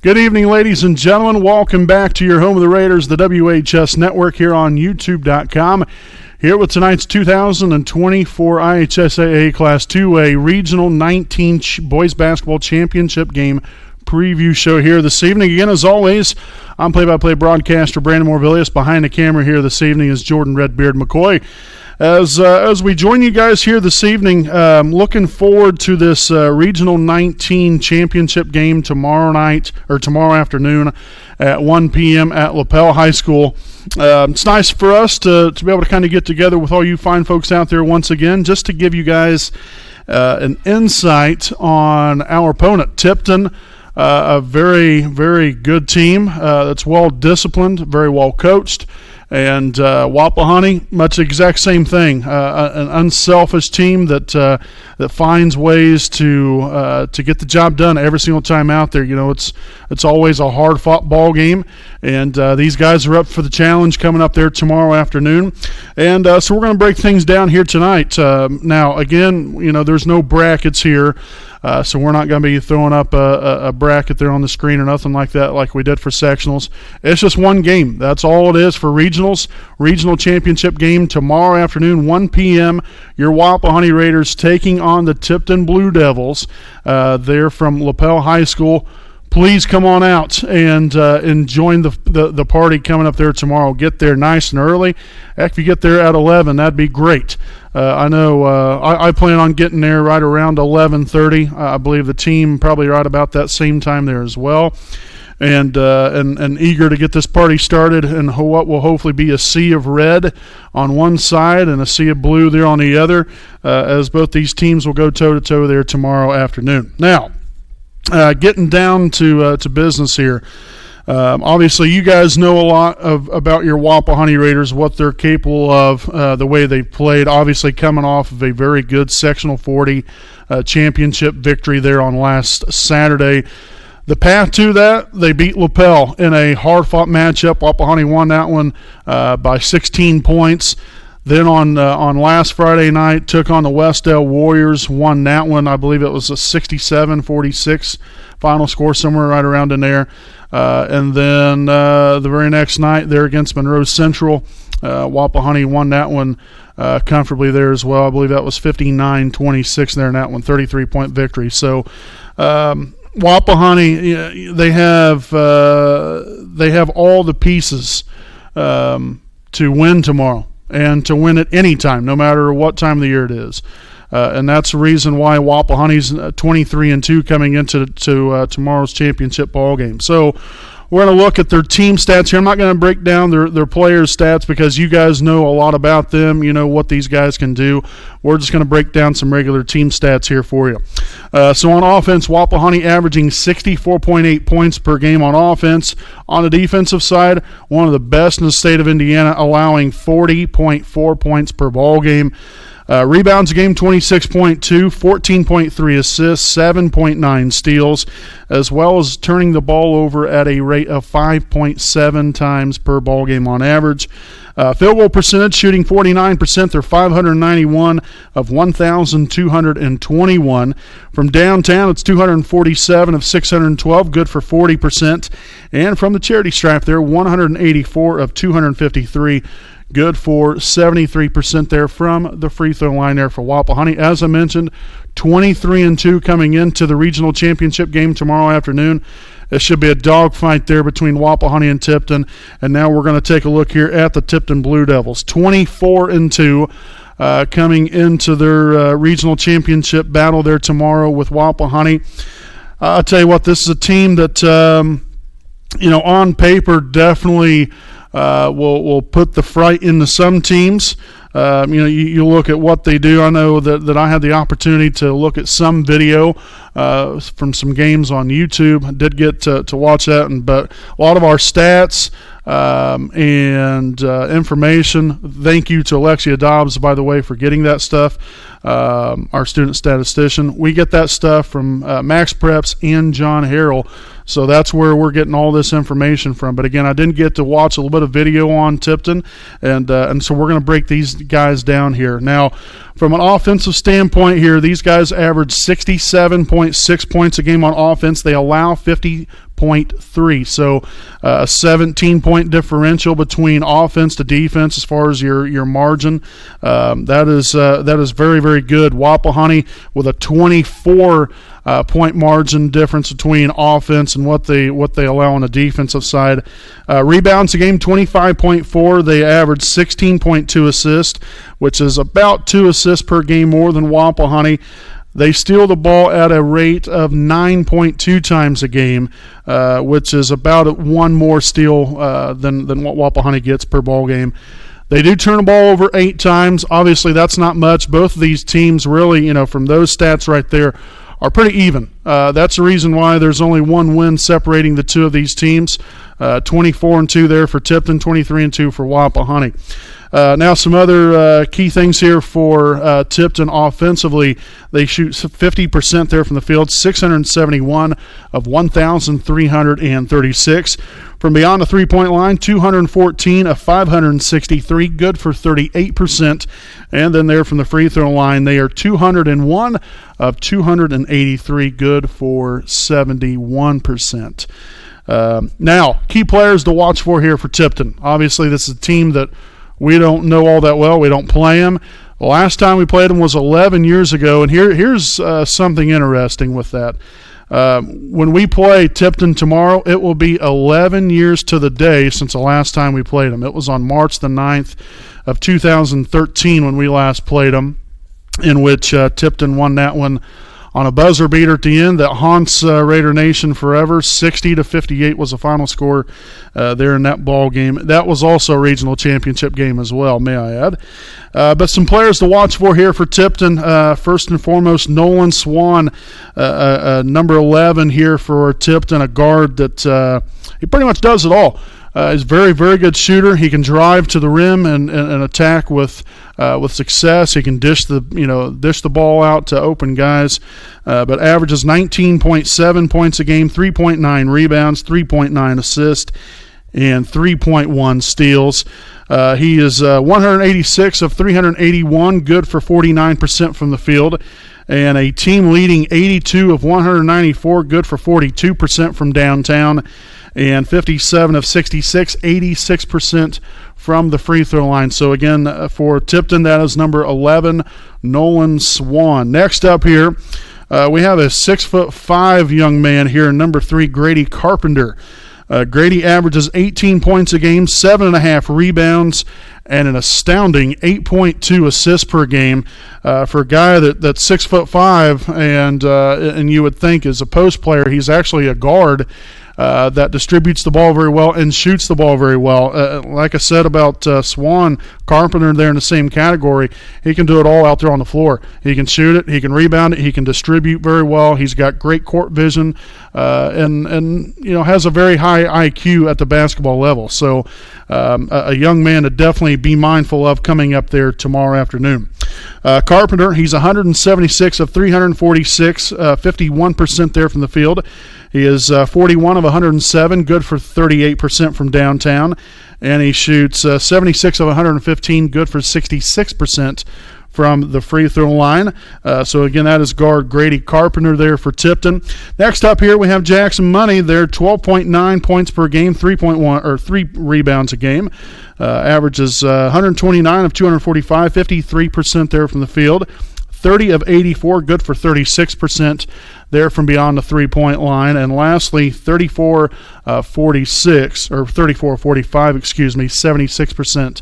Good evening, ladies and gentlemen. Welcome back to your home of the Raiders, the WHS Network here on YouTube.com. Here with tonight's 2024 IHSAA Class 2A Regional 19 Boys Basketball Championship Game preview show here this evening. Again, as always, I'm play-by-play broadcaster Brandon Morvillius. Behind the camera here this evening is Jordan Redbeard McCoy. As we join you guys here this evening, looking forward to this Regional 19 championship game tomorrow afternoon at 1 p.m. at Lapel High School. It's nice for us to be able to kind of get together with all you fine folks out there once again, just to give you guys an insight on our opponent, Tipton. A very, very good team that's well disciplined, very well coached. And Wapahani, much the exact same thing. An unselfish team that finds ways to get the job done every single time out there. You know, it's always a hard-fought ball game, and these guys are up for the challenge coming up there tomorrow afternoon. And so we're going to break things down here tonight. Now, again, you know, there's no brackets here. So we're not going to be throwing up a bracket there on the screen or nothing like that like we did for sectionals. It's just one game. That's all it is for regionals. Regional championship game tomorrow afternoon, 1 p.m. Your Wapahani Raiders taking on the Tipton Blue Devils. They're from Lapel High School. Please come on out and join the party coming up there tomorrow. Get there nice and early. Heck, if you get there at 11, that'd be great. I know I plan on getting there right around 11:30. I believe the team probably right about that same time there as well. And eager to get this party started, and what will hopefully be a sea of red on one side and a sea of blue there on the other, as both these teams will go toe-to-toe there tomorrow afternoon. Now, getting down to business here. Obviously, you guys know a lot about your Wapahani Raiders, what they're capable of, the way they played. Obviously, coming off of a very good Sectional 40 championship victory there on last Saturday. The path to that, they beat Lapel in a hard-fought matchup. Wapahani won that one by 16 points. Then on last Friday night, took on the Westdale Warriors, won that one. I believe it was a 67-46 final score, somewhere right around in there. And then the very next night, there against Monroe Central, Wapahani won that one comfortably there as well. I believe that was 59-26 there in that one, 33-point victory. So Wapahani, they have all the pieces to win tomorrow. And to win at any time, no matter what time of the year it is. And that's the reason why Wapahani's 23-2 coming into tomorrow's championship ball game. So we're going to look at their team stats here. I'm not going to break down their players' stats because you guys know a lot about them. You know what these guys can do. We're just going to break down some regular team stats here for you. So on offense, Wapahani averaging 64.8 points per game on offense. On the defensive side, one of the best in the state of Indiana, allowing 40.4 points per ball game. Rebounds a game, 26.2, 14.3 assists, 7.9 steals, as well as turning the ball over at a rate of 5.7 times per ball game on average. Field goal percentage, shooting 49%. They're 591 of 1,221. From downtown, it's 247 of 612, good for 40%. And from the charity stripe there, 184 of 253. Good for 73% there from the free throw line there for Wapahani. As I mentioned, 23-2 coming into the regional championship game tomorrow afternoon. It should be a dogfight there between Wapahani and Tipton. And now we're going to take a look here at the Tipton Blue Devils. 24-2 coming into their regional championship battle there tomorrow with Wapahani. I'll tell you what, this is a team that, on paper definitely will put the fright into some teams. You look at what they do. I know that I had the opportunity to look at some video from some games on YouTube. I did get to watch that, but a lot of our stats and information. Thank you to Alexia Dobbs, by the way, for getting that stuff. Our student statistician. We get that stuff from Max Preps and John Harrell. So that's where we're getting all this information from. But again, I didn't get to watch a little bit of video on Tipton, and so we're going to break these guys down here. Now, from an offensive standpoint here, these guys average 67.6 points a game on offense. They allow 50.2 25.3. So a 17-point differential between offense to defense as far as your margin. That is very, very good. Wapahani with a 24 point margin difference between offense and what they allow on the defensive side. Rebounds a game, 25.4. They average 16.2 assists, which is about 2 assists per game more than Wapahani. They steal the ball at a rate of 9.2 times a game, which is about one more steal than what Wapahani gets per ball game. They do turn the ball over 8 times. Obviously, that's not much. Both of these teams really, from those stats right there, are pretty even. That's the reason why there's only one win separating the two of these teams. 24-2 there for Tipton, 23-2 for Wapahani. Now some other key things here for Tipton offensively. They shoot 50% there from the field, 671 of 1,336. From beyond the three-point line, 214 of 563, good for 38%. And then there from the free throw line, they are 201 of 283, good for 71%. Now, key players to watch for here for Tipton. Obviously, this is a team that we don't know all that well. We don't play them. The last time we played them was 11 years ago, and here's something interesting with that. When we play Tipton tomorrow, it will be 11 years to the day since the last time we played them. It was on March the 9th of 2013 when we last played them, in which Tipton won that one on a buzzer beater at the end that haunts Raider Nation forever. 60-58 was the final score there in that ball game. That was also a regional championship game as well, may I add. But some players to watch for here for Tipton. First and foremost, Nolan Swan, number 11 here for Tipton, a guard that he pretty much does it all. He's a very, very good shooter. He can drive to the rim and attack with success. He can dish the ball out to open guys, but averages 19.7 points a game, 3.9 rebounds, 3.9 assists, and 3.1 steals. He is 186 of 381, good for 49% from the field, and a team-leading 82 of 194, good for 42% from downtown, and 57 of 66, 86% from the free throw line. So again, for Tipton, that is number 11, Nolan Swan. Next up here, we have a 6'5" young man here, number 3, Grady Carpenter. Grady averages 18 points a game, 7.5 rebounds, and an astounding 8.2 assists per game. For a guy that's 6'5", and you would think is a post player, he's actually a guard. That distributes the ball very well and shoots the ball very well. Like I said about Swan, Carpenter there in the same category, he can do it all out there on the floor. He can shoot it, he can rebound it, he can distribute very well. He's got great court vision, and has a very high IQ at the basketball level. So a young man to definitely be mindful of coming up there tomorrow afternoon. Carpenter, he's 176 of 346, 51% there from the field. He is 41 of 107, good for 38% from downtown, and he shoots 76 of 115, good for 66% from the free throw line. So again, that is guard Grady Carpenter there for Tipton. Next up here, we have Jackson Money. They're 12.9 points per game, 3 rebounds a game. Averages 129 of 245, 53% there from the field. 30 of 84, good for 36% there from beyond the three-point line. And lastly, 34 of 45, 76%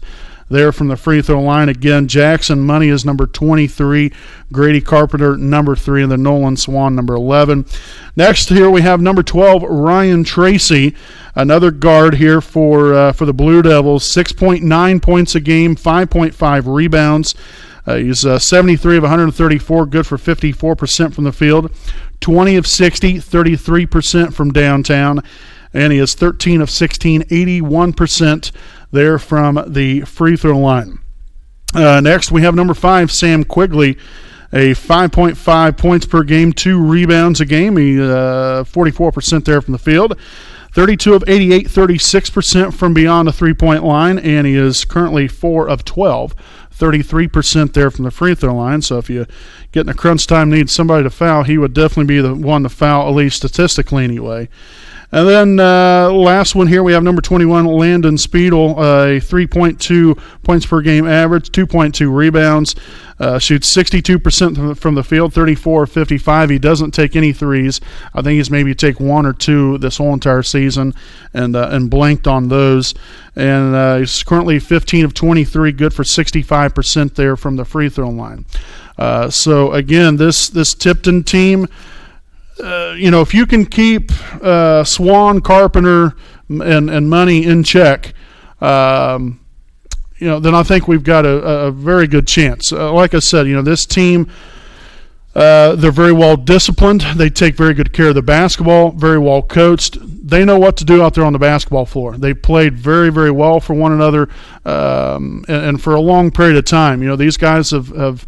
there from the free throw line. Again, Jackson Money is number 23, Grady Carpenter number 3, and then Nolan Swan number 11. Next here we have number 12, Ryan Tracy, another guard here for the Blue Devils. 6.9 points a game, 5.5 rebounds. He's 73 of 134, good for 54% from the field. 20 of 60, 33% from downtown. And he is 13 of 16, 81% there from the free throw line. Next, we have number 5, Sam Quigley, a 5.5 points per game, 2 rebounds a game. He 44% there from the field. 32 of 88, 36% from beyond the three-point line, and he is currently 4 of 12, 33% there from the free throw line. So if you get in a crunch time, need somebody to foul, he would definitely be the one to foul, at least statistically anyway. And then last one here, we have number 21, Landon Speedle, 3.2 points per game average, 2.2 rebounds, shoots 62% from the field, 34-55. He doesn't take any threes. I think he's maybe take one or two this whole entire season, and blanked on those. And he's currently 15 of 23, good for 65% there from the free throw line. So again, this Tipton team, if you can keep Swan, Carpenter, and Money in check, then I think we've got a very good chance. Like I said, this team, they're very well disciplined. They take very good care of the basketball, very well coached. They know what to do out there on the basketball floor. They played very, very well for one another, and for a long period of time. These guys have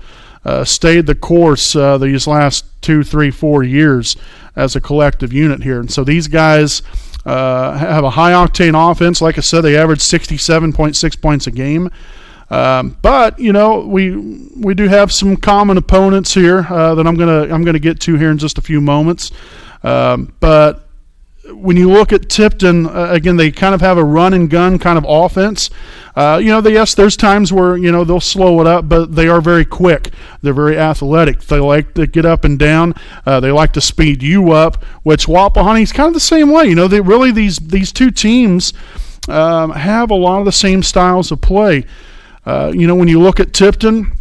stayed the course these last 2, 3, 4 years as a collective unit here. And so these guys have a high-octane offense. Like I said, they average 67.6 points a game. But we do have some common opponents here that I'm gonna get to here in just a few moments. But when you look at Tipton, again, they kind of have a run and gun kind of offense. Yes, there's times where they'll slow it up, but they are very quick. They're very athletic. They like to get up and down. They like to speed you up, which Wapahani's kind of the same way. They really these two teams have a lot of the same styles of play. When you look at Tipton,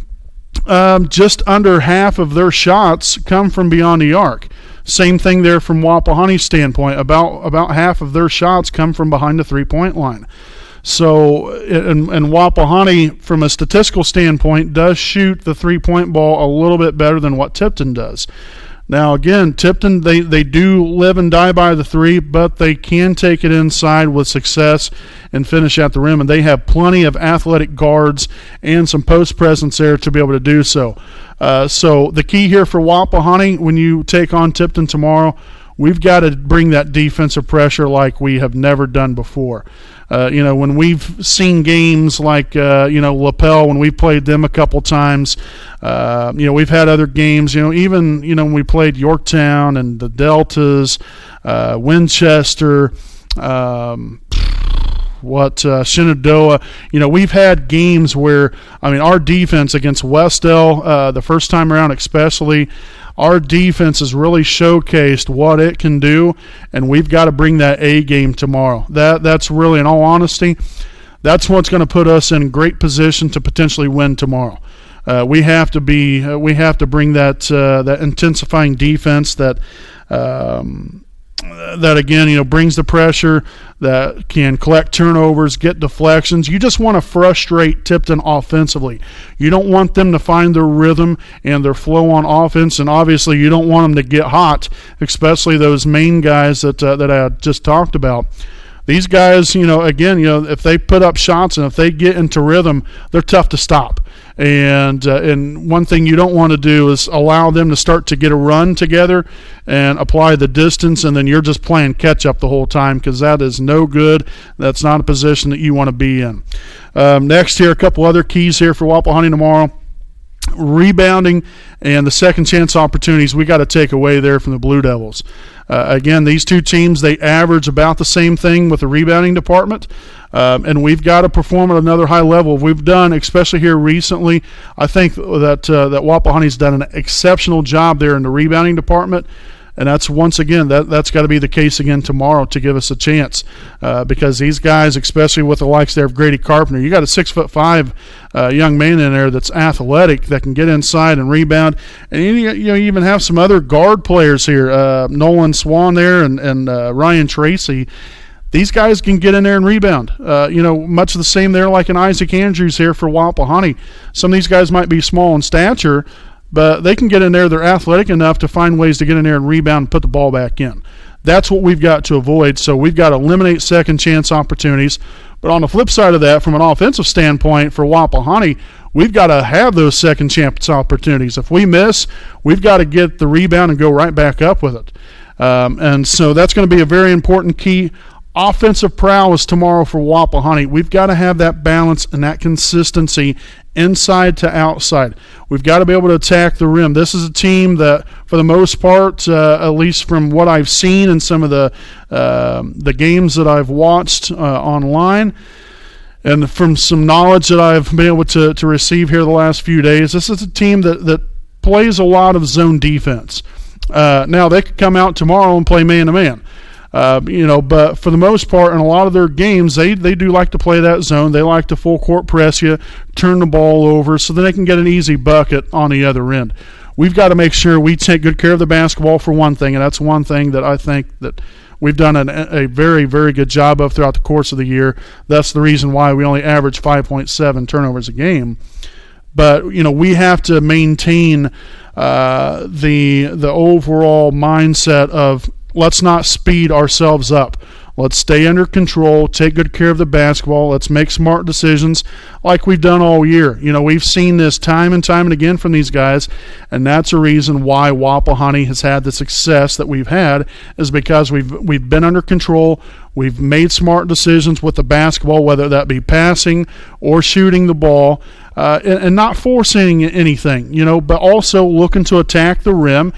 just under half of their shots come from beyond the arc. Same thing there from Wapahani's standpoint. About half of their shots come from behind the three-point line. So, and Wapahani, from a statistical standpoint, does shoot the three-point ball a little bit better than what Tipton does. Now, again, Tipton, they do live and die by the three, but they can take it inside with success and finish at the rim, and they have plenty of athletic guards and some post presence there to be able to do so. So the key here for Wapahani, when you take on Tipton tomorrow, we've got to bring that defensive pressure like we have never done before. When we've seen games like, Lapel, when we played them a couple times, we've had other games, even, when we played Yorktown and the Deltas, Winchester, Shenandoah, we've had games where, our defense against Westell, the first time around especially, our defense has really showcased what it can do, and we've got to bring that A game tomorrow. That's really, in all honesty, that's what's going to put us in great position to potentially win tomorrow. We have to bring that intensifying defense that again, brings the pressure, that can collect turnovers, get deflections. You just want to frustrate Tipton offensively. You don't want them to find their rhythm and their flow on offense, and obviously you don't want them to get hot, especially those main guys that I just talked about. These guys, if they put up shots and if they get into rhythm, they're tough to stop. And one thing you don't want to do is allow them to start to get a run together and apply the distance, and then you're just playing catch up the whole time, because that is no good. That's not a position that you want to be in. Next here, a couple other keys here for Wapahani tomorrow. Rebounding and the second chance opportunities we got to take away there from the Blue Devils. Again, these two teams, they average about the same thing with the rebounding department, and we've got to perform at another high level. We've done, especially here recently, I think that Wapahani's done an exceptional job there in the rebounding department. And that's, once again, that's got to be the case again tomorrow to give us a chance, because these guys, especially with the likes there of Grady Carpenter, you got a 6'5" young man in there that's athletic, that can get inside and rebound. And you even have some other guard players here, Nolan Swan there and Ryan Tracy. These guys can get in there and rebound. Much the same there like an Isaac Andrews here for Wapahani. Some of these guys might be small in stature, but they can get in there. They're athletic enough to find ways to get in there and rebound and put the ball back in. That's what we've got to avoid. So we've got to eliminate second chance opportunities. But on the flip side of that, from an offensive standpoint for Wapahani, we've got to have those second chance opportunities. If we miss, we've got to get the rebound and go right back up with it. And so that's going to be a very important key offensive prowess tomorrow for Wapahani. We've got to have that balance and that consistency inside to outside. We've got to be able to attack the rim. This is a team that, for the most part, at least from what I've seen in some of the games that I've watched online, and from some knowledge that I've been able to receive here the last few days, this is a team that plays a lot of zone defense. Now, they could come out tomorrow and play man-to-man. But for the most part, in a lot of their games, they do like to play that zone. They like to full court press you, turn the ball over, so that they can get an easy bucket on the other end. We've got to make sure we take good care of the basketball for one thing, and that's one thing that I think that we've done a very, very good job of throughout the course of the year. That's the reason why we only average 5.7 turnovers a game. But, we have to maintain the overall mindset of, let's not speed ourselves up. Let's stay under control, take good care of the basketball. Let's make smart decisions like we've done all year. We've seen this time and time and again from these guys, and that's a reason why Wapahani has had the success that we've had, is because we've been under control. We've made smart decisions with the basketball, whether that be passing or shooting the ball, and not forcing anything, but also looking to attack the rim.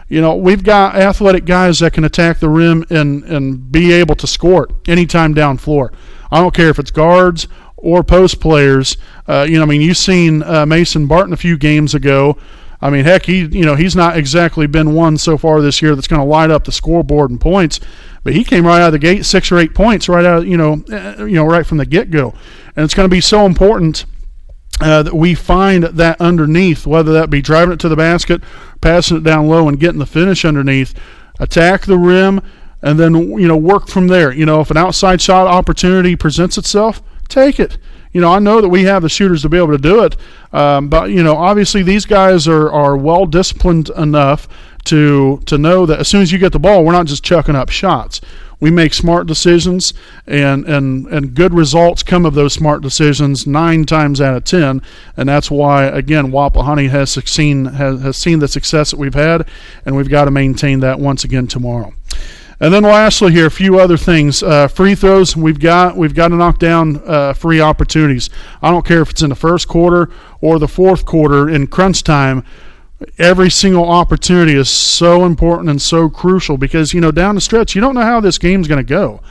We've got athletic guys that can attack the rim and be able to score it anytime down floor. I don't care if it's guards or post players. You've seen Mason Barton a few games ago. Heck, he's not exactly been one so far this year that's going to light up the scoreboard and points, but he came right out of the gate, 6 or 8 points right out, right from the get-go. And it's going to be so important that we find that underneath, whether that be driving it to the basket, passing it down low, and getting the finish underneath, attack the rim, and then work from there. If an outside shot opportunity presents itself, take it. I know that we have the shooters to be able to do it, but obviously these guys are well disciplined enough to know that as soon as you get the ball, we're not just chucking up shots. We make smart decisions, and good results come of those smart decisions 9 times out of 10, and that's why, again, Wapahani has seen the success that we've had, and we've got to maintain that once again tomorrow. And then lastly here, a few other things. Free throws, we've got to knock down free opportunities. I don't care if it's in the first quarter or the fourth quarter in crunch time. Every single opportunity is so important and so crucial because, down the stretch, you don't know how this game's going to go.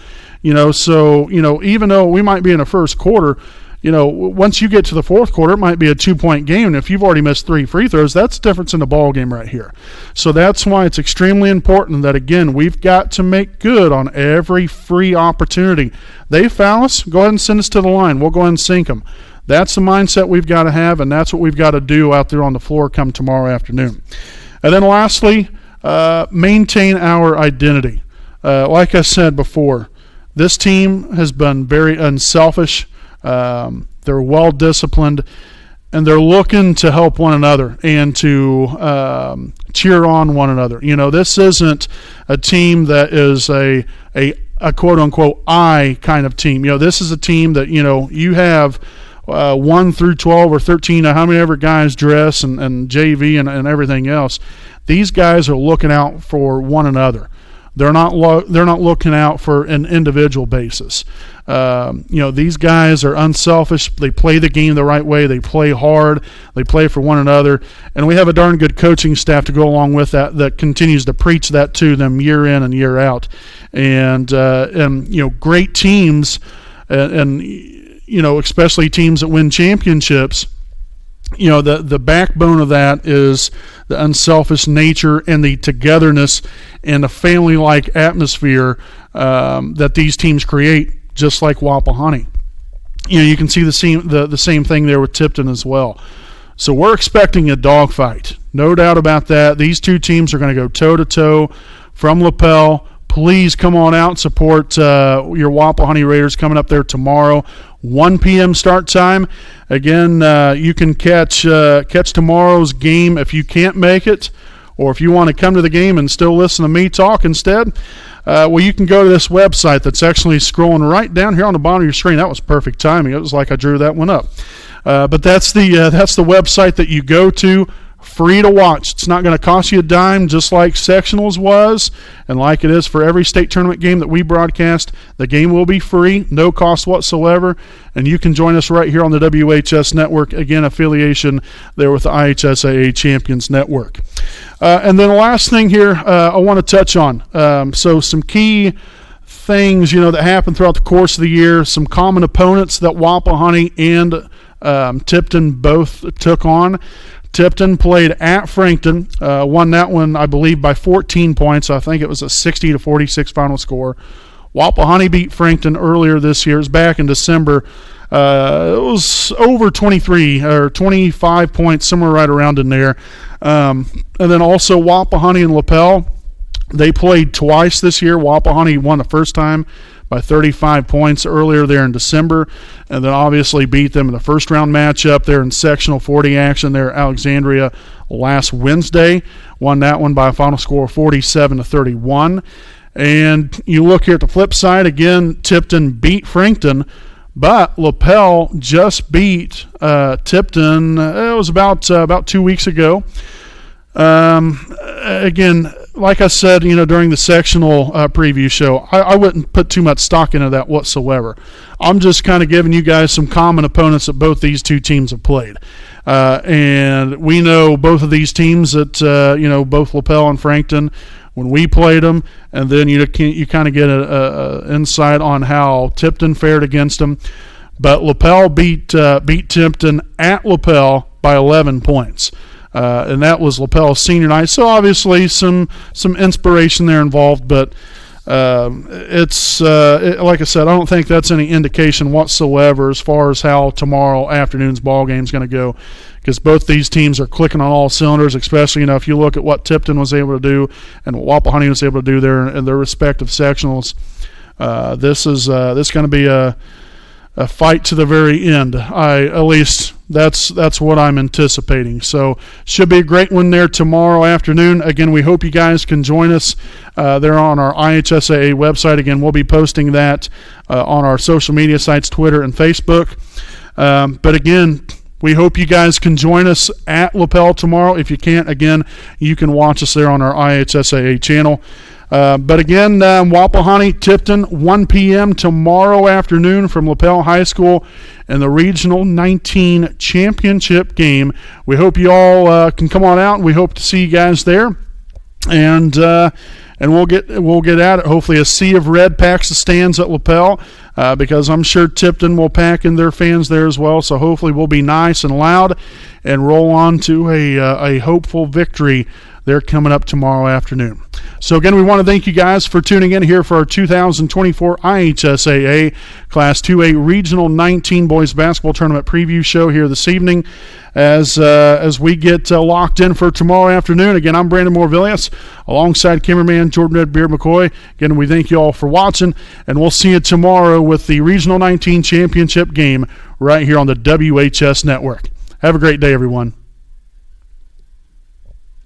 So, even though we might be in the first quarter, once you get to the fourth quarter, it might be a 2-point game. And if you've already missed 3 free throws, that's the difference in the ball game right here. So that's why it's extremely important that, again, we've got to make good on every free opportunity. They foul us, go ahead and send us to the line. We'll go ahead and sink them. That's the mindset we've got to have, and that's what we've got to do out there on the floor come tomorrow afternoon. And then lastly, maintain our identity. Like I said before, this team has been very unselfish. They're well-disciplined, and they're looking to help one another and to cheer on one another. This isn't a team that is a quote-unquote I kind of team. This is a team that, you have 1 through 12 or 13, how many ever guys dress and JV and everything else. These guys are looking out for one another. They're not looking out for an individual basis. These guys are unselfish. They play the game the right way. They play hard. They play for one another. And we have a darn good coaching staff to go along with that continues to preach that to them year in and year out. And great teams and especially teams that win championships, the backbone of that is the unselfish nature and the togetherness and the family-like atmosphere that these teams create, just like Wapahani. You can see the same thing there with Tipton as well. So we're expecting a dogfight, no doubt about that. These two teams are going to go toe-to-toe from Lapel. Please come on out and support your Wapahani Raiders coming up there tomorrow. 1 p.m. start time. Again, you can catch tomorrow's game if you can't make it, or if you want to come to the game and still listen to me talk instead. You can go to this website that's actually scrolling right down here on the bottom of your screen. That was perfect timing. It was like I drew that one up. But that's the website that you go to free to watch. It's not going to cost you a dime, just like sectionals was, and like it is for every state tournament game that we broadcast. The game will be free, no cost whatsoever, and you can join us right here on the WHS Network, again, affiliation there with the IHSAA Champions Network. And then the last thing here I want to touch on. So some key things, that happened throughout the course of the year, some common opponents that Wapahoney and Tipton both took on. Tipton played at Frankton, won that one, I believe, by 14 points. I think it was a 60-46 final score. Wapahoney beat Frankton earlier this year. It was back in December. It was over 23 or 25 points, somewhere right around in there. And then also Wapahoney and LaPel, they played twice this year. Wapahoney won the first time by 35 points earlier there in December, and then obviously beat them in the first round matchup there in sectional 40 action there at Alexandria last Wednesday. Won that one by a final score of 47-31. And you look here at the flip side, again, Tipton beat Frankton, but LaPel just beat Tipton. It was about 2 weeks ago. Again, like I said, during the sectional preview show, I wouldn't put too much stock into that whatsoever. I'm just kind of giving you guys some common opponents that both these two teams have played. And we know both of these teams that, both LaPel and Frankton, when we played them, and then you kind of get a insight on how Tipton fared against them. But LaPel beat Tipton at LaPel by 11 points. And that was LaPel's senior night. So obviously some inspiration there involved, but it's like I said, I don't think that's any indication whatsoever as far as how tomorrow afternoon's ball game is going to go, because both these teams are clicking on all cylinders, especially if you look at what Tipton was able to do and what Wapahoney was able to do there in their respective sectionals. This is going to be a fight to the very end. At least that's what I'm anticipating. So should be a great one there tomorrow afternoon. Again, we hope you guys can join us there on our IHSAA website. Again, we'll be posting that on our social media sites, Twitter and Facebook. But again, we hope you guys can join us at LaPel tomorrow. If you can't, again, you can watch us there on our IHSAA channel. But again, Wapahoney, Tipton, 1 p.m. tomorrow afternoon from LaPel High School in the Regional 19 Championship game. We hope you all can come on out, and we hope to see you guys there. And we'll get at it. Hopefully a sea of red packs the stands at LaPel, because I'm sure Tipton will pack in their fans there as well. So hopefully we'll be nice and loud and roll on to a hopeful victory there coming up tomorrow afternoon. So again, we want to thank you guys for tuning in here for our 2024 IHSAA Class 2A Regional 19 Boys Basketball Tournament preview show here this evening as we get locked in for tomorrow afternoon. Again, I'm Brandon Morvillius alongside cameraman Jordan Redbeard McCoy. Again, we thank you all for watching, and we'll see you tomorrow with the Regional 19 Championship game right here on the WHS Network. Have a great day, everyone.